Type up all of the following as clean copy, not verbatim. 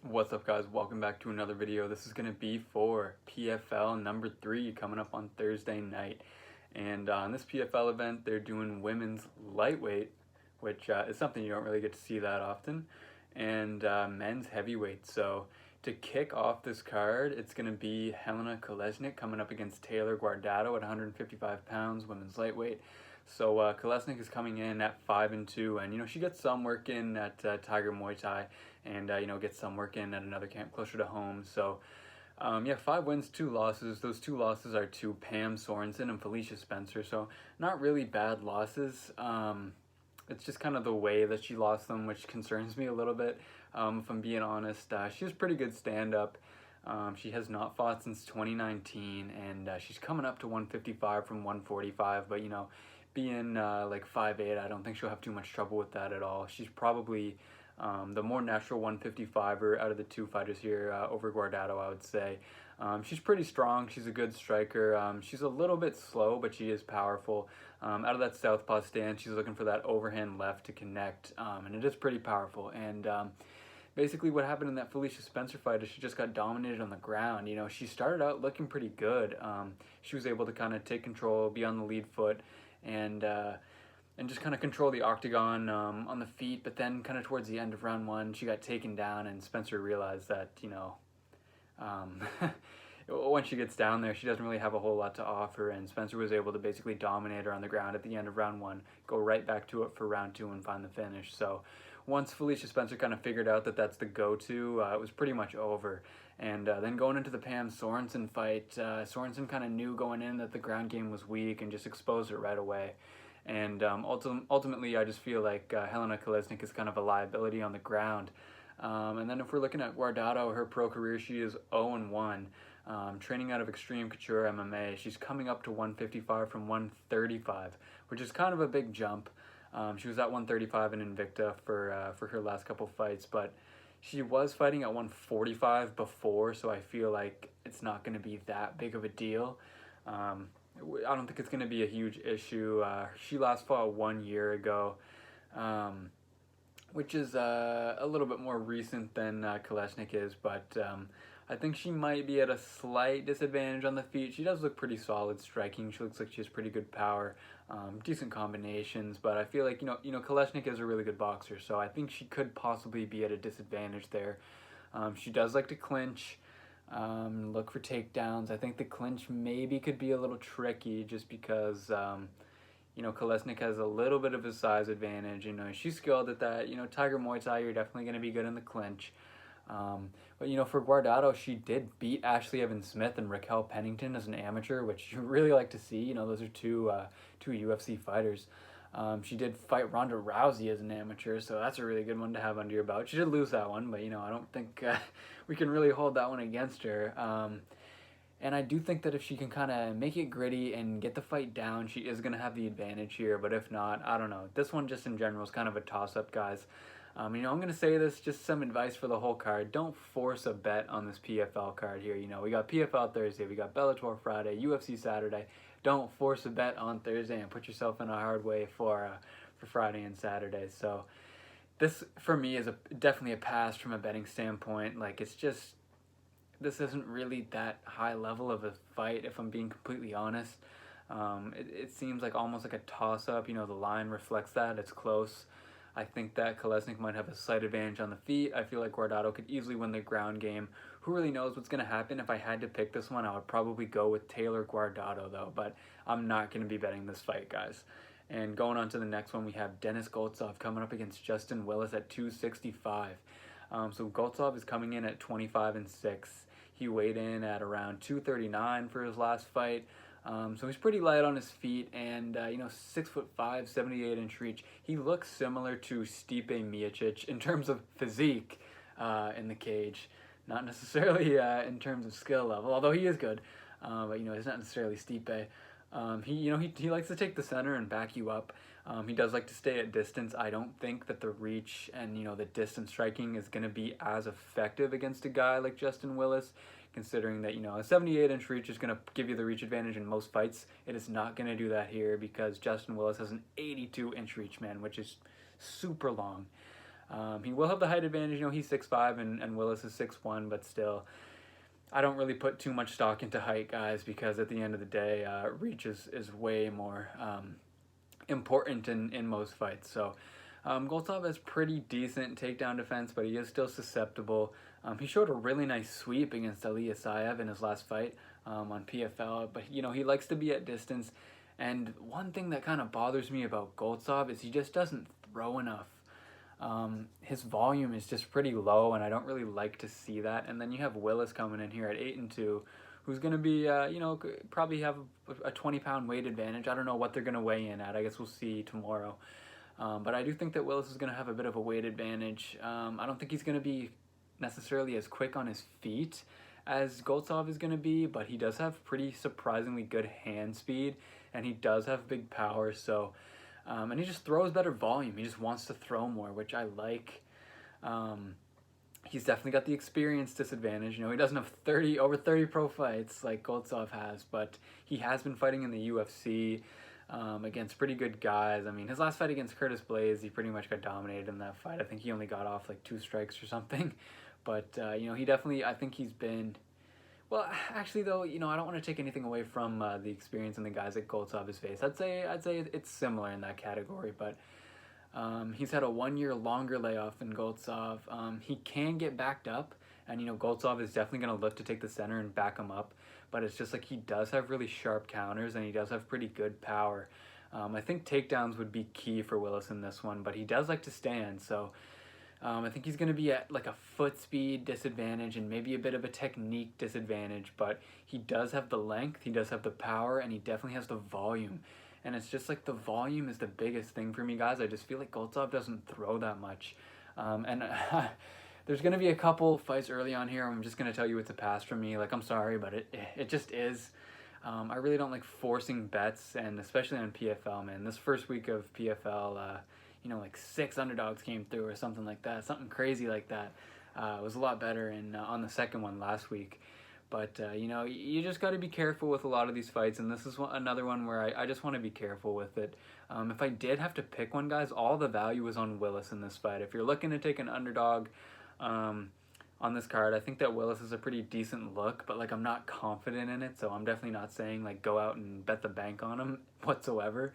What's up, guys? Welcome back to another video. This is going to be for PFL number 3 coming up on Thursday night. And on this PFL event, they're doing women's lightweight, which is something you don't really get to see that often, and men's heavyweight. So to kick off this card, it's going to be Helena Kolesnik coming up against Taylor Guardado at 155 pounds, women's lightweight. So Kolesnik is coming in at 5-2, and she gets some work in at Tiger Muay Thai, and gets some work in at another camp closer to home. So yeah, 5 wins, 2 losses. Those 2 losses are to Pam Sorensen and Felicia Spencer, so not really bad losses. It's just kind of the way that she lost them, which concerns me a little bit, if I'm being honest. She has pretty good stand-up. She has not fought since 2019, and she's coming up to 155 from 145, but being like 5'8", I don't think she'll have too much trouble with that at all. She's probably the more natural 155er out of the 2 fighters here over Guardado, I would say. She's pretty strong. She's a good striker. She's a little bit slow, but she is powerful. Out of that southpaw stance, she's looking for that overhand left to connect, and it is pretty powerful. And basically what happened in that Felicia Spencer fight is she just got dominated on the ground. She started out looking pretty good. She was able to kind of take control, be on the lead foot, and just kind of control the octagon on the feet. But then kind of towards the end of round 1, she got taken down, and Spencer realized that, once she gets down there, she doesn't really have a whole lot to offer, and Spencer was able to basically dominate her on the ground at the end of round 1, go right back to it for round 2 and find the finish. So once Felicia Spencer kind of figured out that that's the go-to, it was pretty much over. And then going into the Pam Sorensen fight, Sorensen kind of knew going in that the ground game was weak and just exposed it right away. And ultimately, I just feel like Helena Kolesnik is kind of a liability on the ground. And then if we're looking at Guardado, her pro career, she is 0-1. Training out of Extreme Couture MMA. She's coming up to 155 from 135, which is kind of a big jump. She was at 135 in Invicta for her last couple fights, but she was fighting at 145 before, so I feel like it's not going to be that big of a deal. I don't think it's going to be a huge issue. She last fought 1 year ago, which is a little bit more recent than Kolesnik is, but I think she might be at a slight disadvantage on the feet. She does look pretty solid striking. She looks like she has pretty good power, decent combinations, but I feel like, Kolesnik is a really good boxer, so I think she could possibly be at a disadvantage there. She does like to clinch, look for takedowns. I think the clinch maybe could be a little tricky just because, Kolesnik has a little bit of a size advantage. She's skilled at that. Tiger Muay Thai, you're definitely going to be good in the clinch. But for Guardado, she did beat Ashley Evans-Smith and Raquel Pennington as an amateur, which you really like to see. Those are two UFC fighters. She did fight Ronda Rousey as an amateur, so that's a really good one to have under your belt. She did lose that one, but I don't think we can really hold that one against her. And I do think that if she can kind of make it gritty and get the fight down, she is going to have the advantage here. But if not, I don't know. This one just in general is kind of a toss-up, guys. I'm going to say this, just some advice for the whole card. Don't force a bet on this PFL card here. We got PFL Thursday, we got Bellator Friday, UFC Saturday. Don't force a bet on Thursday and put yourself in a hard way for Friday and Saturday. So this, for me, is definitely a pass from a betting standpoint. Like, it's just, this isn't really that high level of a fight, if I'm being completely honest. It seems like almost like a toss-up. The line reflects that. It's close. I think that Kolesnik might have a slight advantage on the feet. I feel like Guardado could easily win the ground game. Who really knows what's going to happen? If I had to pick this one, I would probably go with Taylor Guardado, though. But I'm not going to be betting this fight, guys. And going on to the next one, we have Denis Goltsov coming up against Justin Willis at 265. So Goltsov is coming in at 25-6. He weighed in at around 239 for his last fight. So he's pretty light on his feet, and 6'5", 78-inch reach. He looks similar to Stipe Miocic in terms of physique in the cage, not necessarily in terms of skill level, although he is good. But he's not necessarily Stipe. He likes to take the center and back you up. He does like to stay at distance. I don't think that the reach and the distance striking is going to be as effective against a guy like Justin Willis, considering that a 78-inch reach is going to give you the reach advantage in most fights. It is not going to do that here because Justin Willis has an 82-inch reach, man, which is super long. He will have the height advantage. You know, he's 6'5", and Willis is 6'1", but still, I don't really put too much stock into height, guys, because at the end of the day, reach is way more important in most fights. So Goltsov has pretty decent takedown defense, but he is still susceptible. He showed a really nice sweep against Ali Asayev in his last fight on PFL, but you know, he likes to be at distance. And one thing that kind of bothers me about Goltsov is he just doesn't throw enough. His volume is just pretty low, and I don't really like to see that. And then you have Willis coming in here at 8-2, who's going to be, you know, probably have a 20-pound weight advantage. I don't know what they're going to weigh in at. I guess we'll see tomorrow. But I do think that Willis is going to have a bit of a weight advantage. I don't think he's going to be necessarily as quick on his feet as Goltsov is going to be, but he does have pretty surprisingly good hand speed, and he does have big power, so... and he just throws better volume. He just wants to throw more, which I like. He's definitely got the experience disadvantage. You know, he doesn't have over 30 pro fights like Goltsov has, but he has been fighting in the UFC against pretty good guys. I mean, his last fight against Curtis Blaydes, he pretty much got dominated in that fight. I think he only got off like 2 strikes or something. But, you know, he definitely, I think he's been... Well, actually, though, you know, I don't want to take anything away from the experience and the guys that Goltsov has faced. I'd say it's similar in that category, but he's had a 1-year longer layoff than Goltsov. He can get backed up, and, you know, Goltsov is definitely going to look to take the center and back him up, but it's just like he does have really sharp counters, and he does have pretty good power. I think takedowns would be key for Willis in this one, but he does like to stand, so... I think he's going to be at like a foot speed disadvantage and maybe a bit of a technique disadvantage, but he does have the length, he does have the power, and he definitely has the volume. And it's just like the volume is the biggest thing for me, guys. I just feel like Goltsov doesn't throw that much. There's going to be a couple fights early on here. I'm just going to tell you it's a pass from me. Like, I'm sorry, but it just is. I really don't like forcing bets, and especially on PFL, man. This first week of PFL, you know, like 6 underdogs came through or something like that, something crazy like that. It was a lot better on the second one last week. But, you know, you just got to be careful with a lot of these fights, and this is another one where I just want to be careful with it. If I did have to pick one, guys, all the value is on Willis in this fight. If you're looking to take an underdog on this card, I think that Willis is a pretty decent look, but, like, I'm not confident in it, so I'm definitely not saying, like, go out and bet the bank on him whatsoever.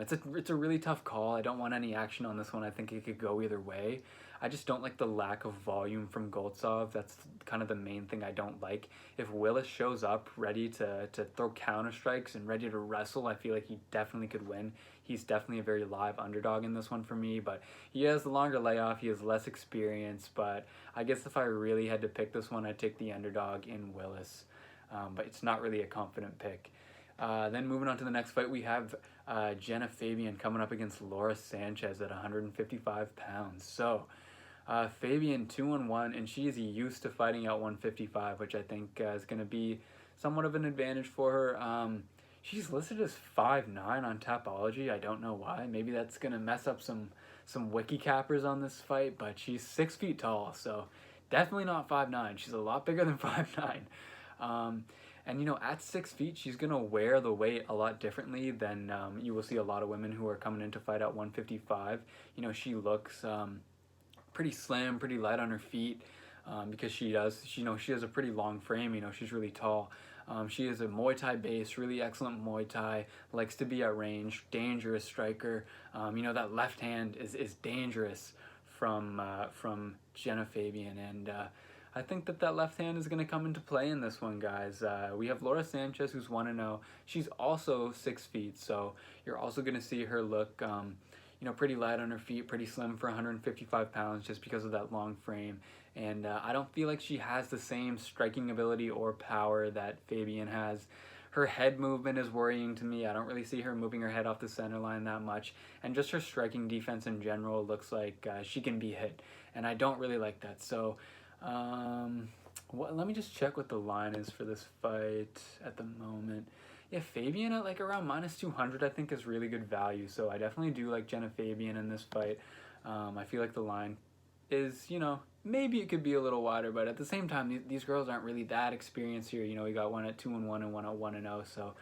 It's a really tough call. I don't want any action on this one. I think it could go either way. I just don't like the lack of volume from Goltsov. That's kind of the main thing I don't like. If Willis shows up ready to throw counter strikes and ready to wrestle, I feel like he definitely could win. He's definitely a very live underdog in this one for me, but he has the longer layoff. He has less experience, but I guess if I really had to pick this one, I'd take the underdog in Willis. But it's not really a confident pick. Then moving on to the next fight, we have Jenna Fabian coming up against Larissa Sanchez at 155 pounds. So Fabian 2-1, and she is used to fighting at 155, which I think is going to be somewhat of an advantage for her. She's listed as 5'9" on Tapology. I don't know why. Maybe that's going to mess up some wiki cappers on this fight, but she's 6 feet tall, so definitely not 5'9". She's a lot bigger than 5'9". And, you know, at 6 feet, she's going to wear the weight a lot differently than you will see a lot of women who are coming in to fight at 155. You know, she looks pretty slim, pretty light on her feet because she has a pretty long frame. You know, she's really tall. She is a Muay Thai base, really excellent Muay Thai, likes to be at range, dangerous striker. You know, that left hand is dangerous from Jenna Fabian, and I think that left hand is going to come into play in this one, guys. We have Larissa Sanchez, who's 1-0. She's also 6 feet, so you're also going to see her look, you know, pretty light on her feet, pretty slim for 155 pounds just because of that long frame. And I don't feel like she has the same striking ability or power that Fabian has. Her head movement is worrying to me. I don't really see her moving her head off the center line that much. And just her striking defense in general looks like she can be hit. And I don't really like that. So... let me just check what the line is for this fight at the moment. Yeah, Fabian at like around -200 I think is really good value, so I definitely do like Jenna Fabian in this fight. I feel like the line is, you know, maybe it could be a little wider, but at the same time, these girls aren't really that experienced here. You know, we got one at 2-1 and one at 1-0, so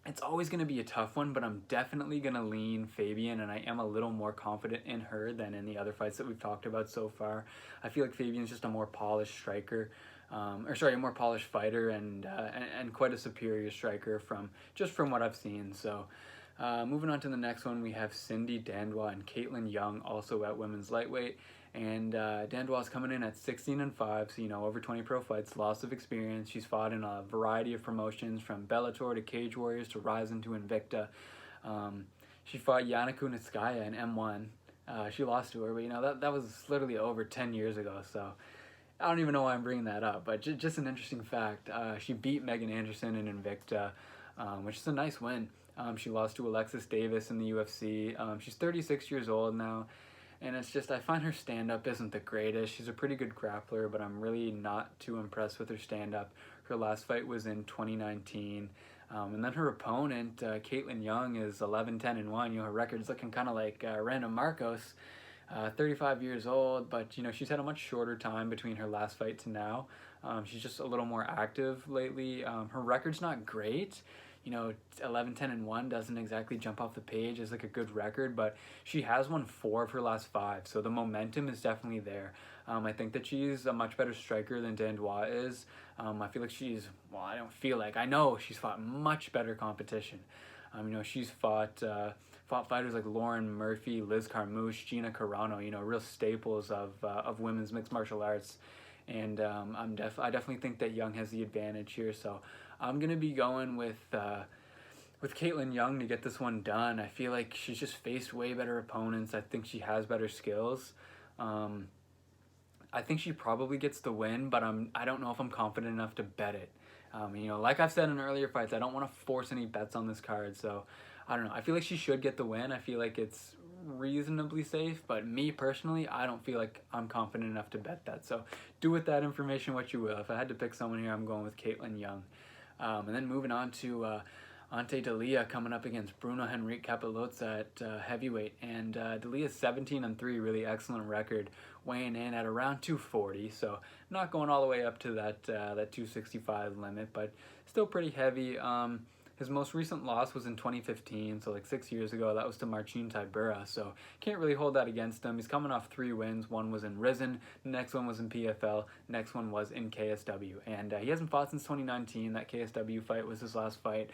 it's always going to be a tough one, but I'm definitely going to lean Fabian, and I am a little more confident in her than in the other fights that we've talked about so far. I feel like Fabian's just a more polished striker, a more polished fighter, and quite a superior striker from what I've seen. So, moving on to the next one, we have Cindy Danwa and Caitlyn Young, also at women's lightweight. And Dandois coming in at 16-5, so over 20 pro fights, lots of experience. She's fought in a variety of promotions, from Bellator to Cage Warriors to Ryzen to Invicta. She fought Yana Kunitskaya in M1. She lost to her, but that was literally over 10 years ago, so I don't even know why I'm bringing that up, but just an interesting fact. She beat Megan Anderson in Invicta, which is a nice win. She lost to Alexis Davis in the UFC. She's 36 years old now. And it's just, I find her stand-up isn't the greatest. She's a pretty good grappler, but I'm really not too impressed with her stand-up. Her last fight was in 2019. And then her opponent, Caitlyn Young, is 11-10-1. Her record's looking kind of like Random Marcos, 35 years old, but she's had a much shorter time between her last fight to now. She's just a little more active lately. Her record's not great. 11-10-1 doesn't exactly jump off the page as like a good record, but she has won 4 of her last 5, so the momentum is definitely there. I think that she's a much better striker than Dandois is. I feel like I know she's fought much better competition. She's fought fighters like Lauren Murphy, Liz Carmouche, Gina Carano, real staples of women's mixed martial arts. And I definitely think that Young has the advantage here, so I'm gonna be going with Caitlyn Young to get this one done. I feel like she's just faced way better opponents. I think she has better skills. I think she probably gets the win, but I don't know if I'm confident enough to bet it. Like I've said in earlier fights, I don't want to force any bets on this card, so I don't know. I feel like she should get the win. I feel like it's reasonably safe, but me personally, I don't feel like I'm confident enough to bet that. So do with that information what you will. If I had to pick someone here, I'm going with Caitlyn Young. And then moving on to Ante Dalia coming up against Bruno Henrique Capelozza at heavyweight. And Dalia's 17-3, really excellent record, weighing in at around 240. So not going all the way up to that 265 limit, but still pretty heavy. His most recent loss was in 2015, so like 6 years ago. That was to Marcin Tybura, so can't really hold that against him. He's coming off 3 wins. One was in Risen, the next one was in PFL, next one was in KSW. And he hasn't fought since 2019. That KSW fight was his last fight.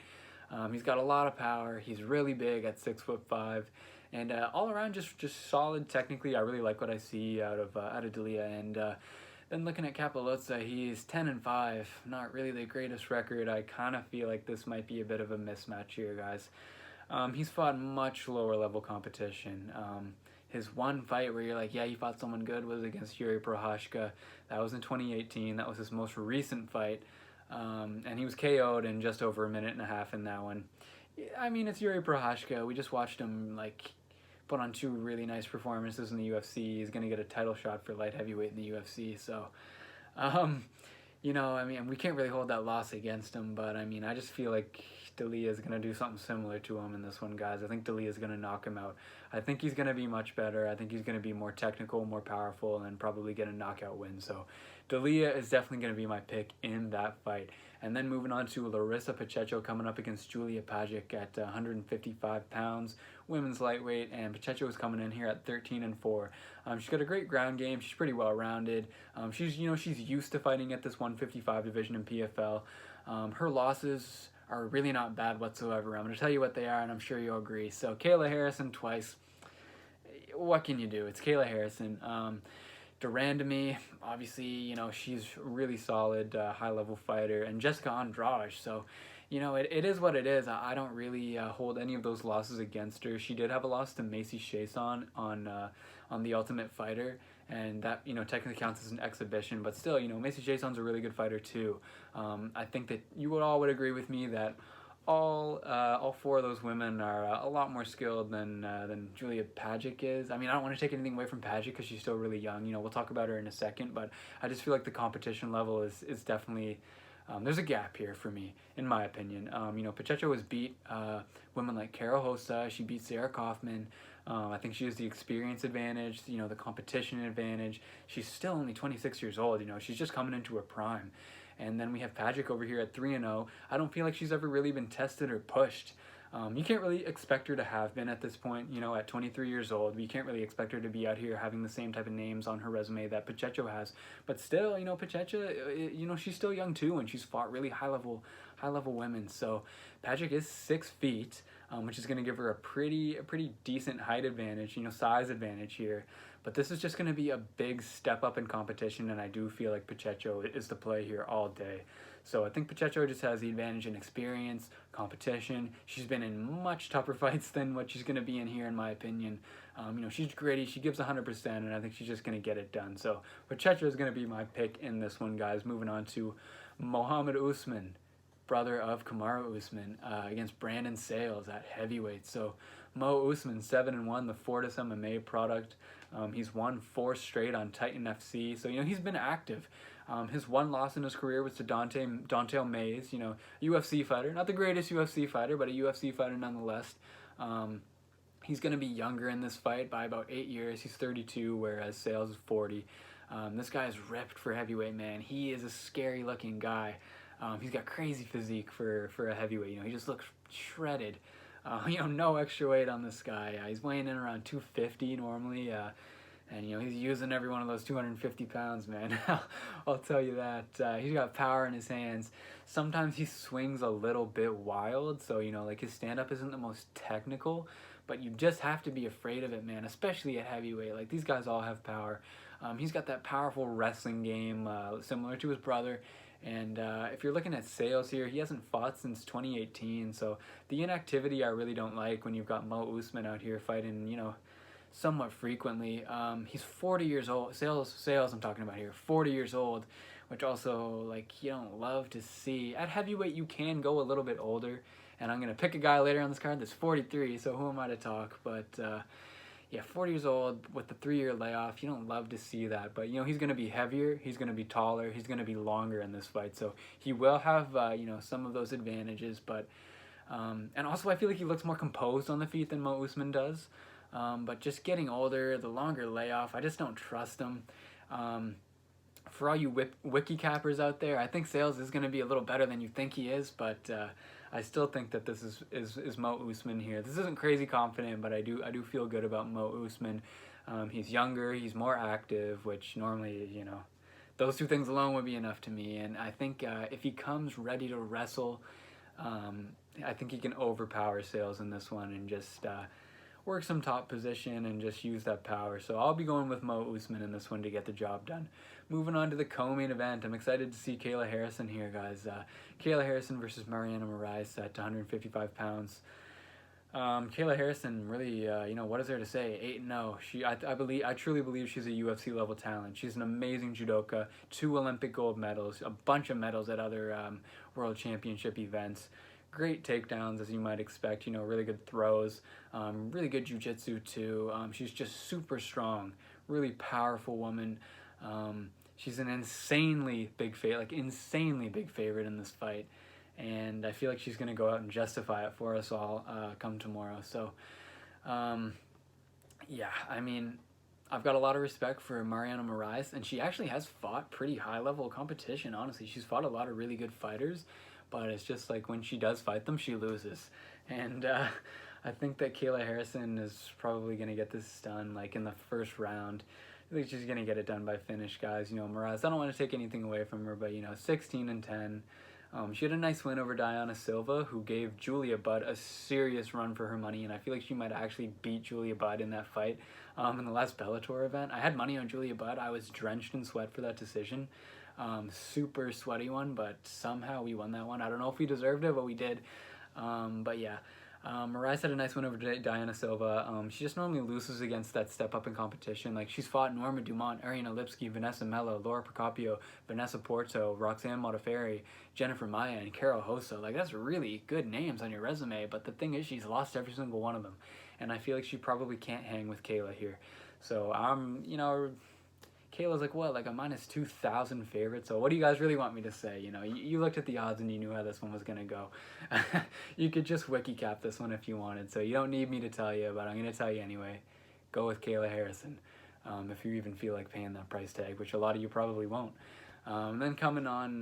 He's got a lot of power. He's really big at 6'5", and all around just solid technically. I really like what I see out of Dalia. And then looking at Capelozza, he's 10-5, not really the greatest record. I kind of feel like this might be a bit of a mismatch here, guys. He's fought much lower level competition. His one fight where you're like, yeah, he fought someone good was against Yuri Prohashka. That was in 2018. That was his most recent fight. And he was KO'd in just over a minute and a half in that one. I mean, it's Yuri Prohashka. We just watched him put on 2 really nice performances in the UFC. He's going to get a title shot for light heavyweight in the UFC. So, we can't really hold that loss against him. But, I just feel like Dalia is going to do something similar to him in this one, guys. I think Dalia is going to knock him out. I think he's going to be much better. I think he's going to be more technical, more powerful, and probably get a knockout win. So, Dalia is definitely going to be my pick in that fight. And then moving on to Larissa Pacheco coming up against Julia Pajic at 155 pounds, women's lightweight, and Pacheco is coming in here at 13-4. She's got a great ground game. She's pretty well-rounded. She's used to fighting at this 155 division in PFL. Her losses are really not bad whatsoever. I'm going to tell you what they are, and I'm sure you'll agree. So Kayla Harrison twice. What can you do? It's Kayla Harrison. Durandamy, obviously, she's really solid, high-level fighter, and Jessica Andrade. So, it is what it is. I don't really hold any of those losses against her. She did have a loss to Macy Chiasson on The Ultimate Fighter, and that, technically counts as an exhibition. But still, Macy Chiasson's a really good fighter too. I think that you all would agree with me that all 4 of those women are a lot more skilled than Julia Pajic is. I don't want to take anything away from Pajic because she's still really young. We'll talk about her in a second, but I just feel like the competition level is definitely there's a gap here for me, in my opinion. Pacheco has beat women like Carol Hossa. She beat Sarah Kaufman. I think she has the experience advantage, the competition advantage. She's still only 26 years old. She's just coming into her prime. And then we have Pajic over here at 3-0. I don't feel like she's ever really been tested or pushed. You can't really expect her to have been at this point, you know, at 23 years old. You can't really expect her to be out here having the same type of names on her resume that Pacheco has. But still, you know, Pacheco, you know, she's still young too, and she's fought really high level women. So Pajic is 6 feet, which is going to give her a pretty decent height advantage, you know, size advantage here. But this is just going to be a big step up in competition, and I do feel like Pacheco is the play here all day. So I think Pacheco just has the advantage in experience, competition. She's been in much tougher fights than what she's going to be in here, in my opinion. You know, she's gritty. She gives 100%, and I think she's just going to get it done. So Pacheco is going to be my pick in this one, guys. Moving on to Mohammed Usman, brother of Kamaru Usman, against Brandon Sales at heavyweight. So Mo Usman, 7-1, the Fortis MMA product. He's won 4 straight on Titan FC. So, you know, he's been active. His one loss in his career was to Don'Tale Mayes, you know, UFC fighter. Not the greatest UFC fighter, but a UFC fighter nonetheless. He's going to be younger in this fight by about 8 years. He's 32, whereas Sales is 40. This guy is ripped for heavyweight, man. He is a scary-looking guy. He's got crazy physique for a heavyweight. You know, he just looks shredded. You know, no extra weight on this guy. He's weighing in around 250 normally. And, you know, he's using every one of those 250 pounds, man. I'll tell you that. He's got power in his hands. Sometimes he swings a little bit wild. So, you know, like his stand-up isn't the most technical. But you just have to be afraid of it, man, especially at heavyweight. Like, these guys all have power. He's got that powerful wrestling game, similar to his brother. And if you're looking at Sales here, he hasn't fought since 2018. So the inactivity I really don't like when you've got Mo Usman out here fighting, you know, somewhat frequently. He's 40 years old. Sales I'm talking about here, 40 years old, which also, like, you don't love to see. At heavyweight, you can go a little bit older. And I'm going to pick a guy later on this card that's 43, so who am I to talk? But, yeah, 40 years old with the 3-year layoff. You don't love to see that. But, you know, he's going to be heavier. He's going to be taller. He's going to be longer in this fight. So he will have, you know, some of those advantages. But, and also I feel like he looks more composed on the feet than Mo Usman does. But just getting older, the longer layoff, I just don't trust him. For all you wiki cappers out there, I think Sales is going to be a little better than you think he is. But, I still think that this is Mo Usman here. This isn't crazy confident, but I do feel good about Mo Usman. He's younger, he's more active, which normally, you know, those two things alone would be enough to me. And I think if he comes ready to wrestle, I think he can overpower Sales in this one and just work some top position and just use that power. So I'll be going with Mo Usman in this one to get the job done. Moving on to the co-main event, I'm excited to see Kayla Harrison here, guys. Kayla Harrison versus Mariana Moraes at 155 pounds. Kayla Harrison, really, you know, what is there to say? 8-0. I truly believe she's a UFC level talent. She's an amazing judoka, 2 Olympic gold medals, a bunch of medals at other world championship events. Great takedowns, as you might expect, you know, really good throws, really good jiu-jitsu too. She's just super strong, really powerful woman. She's an insanely big favorite in this fight. And I feel like she's going to go out and justify it for us all come tomorrow. So, yeah, I mean, I've got a lot of respect for Mariana Moraes, and she actually has fought pretty high-level competition, honestly. She's fought a lot of really good fighters, but it's just like when she does fight them, she loses. And I think that Kayla Harrison is probably going to get this done, like, in the first round. I think she's going to get it done by finish, guys. You know, Moraes, I don't want to take anything away from her, but, you know, 16-10. She had a nice win over Diana Silva, who gave Julia Budd a serious run for her money, and I feel like she might actually beat Julia Budd in that fight in the last Bellator event. I had money on Julia Budd. I was drenched in sweat for that decision. Super sweaty one, but somehow we won that one. I don't know if we deserved it, but we did. But yeah. Moraes had a nice win over Diana Silva. She just normally loses against that step up in competition. Like, she's fought Norma Dumont, Ariana Lipsky, Vanessa Mello, Laura Procopio, Vanessa Porto, Roxanne Modafferi, Jennifer Maya, and Carol Hossa. Like, that's really good names on your resume, but the thing is, she's lost every single one of them. And I feel like she probably can't hang with Kayla here. So, you know, Kayla's like, what, like a minus 2,000 favorite? So what do you guys really want me to say? You know, you looked at the odds and you knew how this one was going to go. You could just wiki cap this one if you wanted. So you don't need me to tell you, but I'm going to tell you anyway. Go with Kayla Harrison if you even feel like paying that price tag, which a lot of you probably won't. Then coming on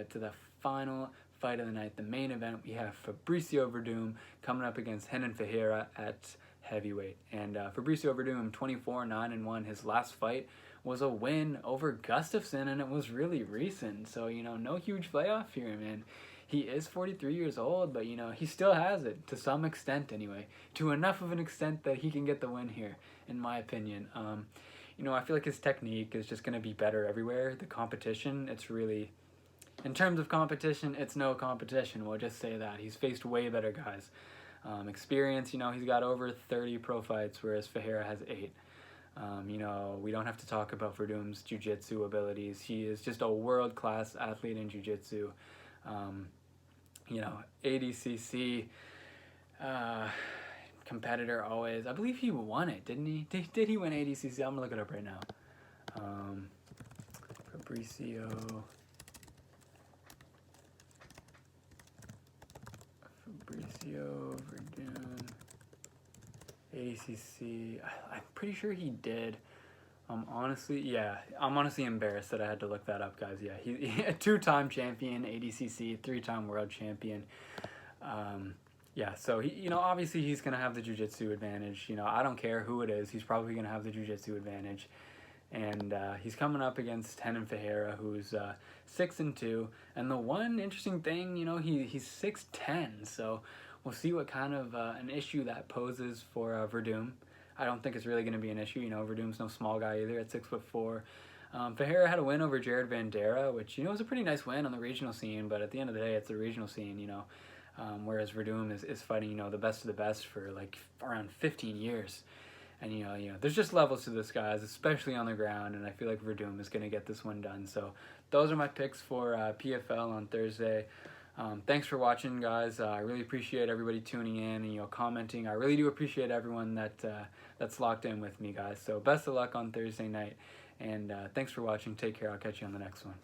to the final fight of the night, the main event, we have Fabricio Werdum coming up against Renan Ferreira at heavyweight. And Fabricio Werdum, 24-9-1. His last fight was a win over Gustafsson, and it was really recent. So, no huge playoff here, man. He is 43 years old, but, he still has it, to some extent anyway. To enough of an extent that he can get the win here, in my opinion. I feel like his technique is just going to be better everywhere. The competition, it's really... In terms of competition, it's no competition. We'll just say that. He's faced way better guys. Experience, he's got over 30 pro fights, whereas Ferreira has 8. We don't have to talk about Werdum's jiu-jitsu abilities. He is just a world-class athlete in jiu-jitsu. ADCC competitor always. I believe he won it, didn't he? Did he win ADCC? I'm gonna look it up right now. Fabricio Werdum, ADCC. I'm pretty sure he did. I'm honestly embarrassed that I had to look that up, guys. Yeah, he a 2-time champion, ADCC, 3-time world champion. So he, obviously he's gonna have the jiu-jitsu advantage. I don't care who it is. He's probably gonna have the jiu-jitsu advantage. And he's coming up against Renan Ferreira, who's 6-2. And the one interesting thing, he's 6'10", so we'll see what kind of an issue that poses for Werdum. I don't think it's really going to be an issue. Werdum's no small guy either at 6'4". Ferreira had a win over Jared Vandera, which, was a pretty nice win on the regional scene, but at the end of the day, it's the regional scene, whereas Werdum is fighting, the best of the best for, like, around 15 years. And, there's just levels to this, guys, especially on the ground, and I feel like Werdum is going to get this one done. So those are my picks for PFL on Thursday. Thanks for watching, guys. I really appreciate everybody tuning in and, commenting. I really do appreciate everyone that's locked in with me, guys. So best of luck on Thursday night, and thanks for watching. Take care. I'll catch you on the next one.